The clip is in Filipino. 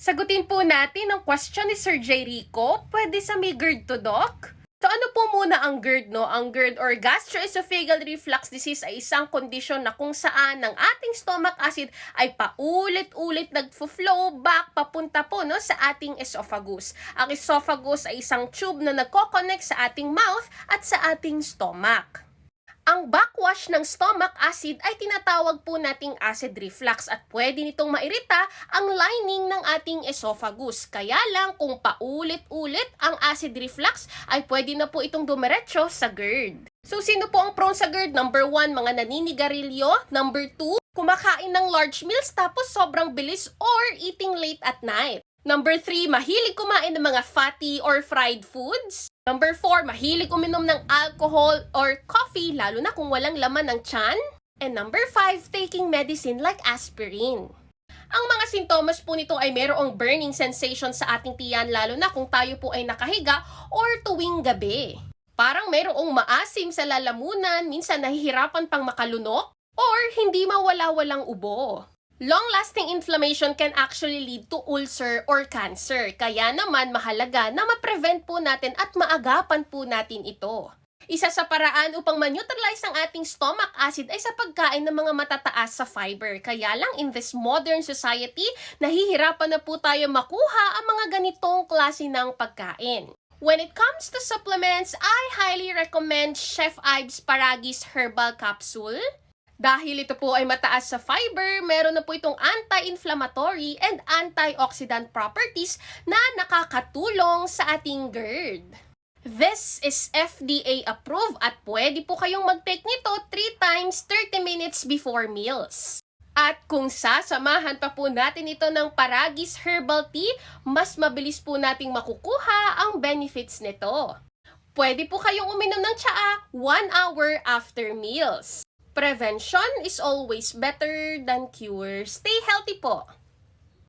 Sagutin po natin ang question ni Sir J. Rico. Pwede sa may GERD to, Doc? So ano po muna ang GERD, no? Ang GERD or gastroesophageal reflux disease ay isang kondisyon na kung saan ang ating stomach acid ay paulit-ulit nagfo-flow back papunta po, no, sa ating esophagus. Ang esophagus ay isang tube na nagko-connect sa ating mouth at sa ating stomach. Ang backwash ng stomach acid ay tinatawag po nating acid reflux at pwede nitong mairita ang lining ng ating esophagus. Kaya lang kung paulit-ulit ang acid reflux ay pwede na po itong dumiretso sa GERD. So sino po ang prone sa GERD? Number 1, mga naninigarilyo. Number 2, kumakain ng large meals tapos sobrang bilis or eating late at night. Number 3, mahilig kumain ng mga fatty or fried foods. Number 4, mahilig uminom ng alcohol or coffee, lalo na kung walang laman ng tiyan. And number 5, taking medicine like aspirin. Ang mga sintomas po nito ay mayroong burning sensation sa ating tiyan, lalo na kung tayo po ay nakahiga or tuwing gabi. Parang mayroong maasim sa lalamunan, minsan nahihirapan pang makalunok, or hindi mawala-walang ubo. Long-lasting inflammation can actually lead to ulcer or cancer. Kaya naman mahalaga na ma-prevent po natin at maagapan po natin ito. Isa sa paraan upang ma-neutralize ang ating stomach acid ay sa pagkain ng mga matataas sa fiber. Kaya lang in this modern society, nahihirapan na po tayo makuha ang mga ganitong klase ng pagkain. When it comes to supplements, I highly recommend Chef Ives Paragis Herbal Capsule. Dahil ito po ay mataas sa fiber, meron na po itong anti-inflammatory and antioxidant properties na nakakatulong sa ating GERD. This is FDA approved at pwede po kayong mag-take nito 3 times 30 minutes before meals. At kung sasamahan pa po natin ito ng Paragis Herbal Tea, mas mabilis po nating makukuha ang benefits nito. Pwede po kayong uminom ng tsaa 1 hour after meals. Prevention is always better than cure. Stay healthy po!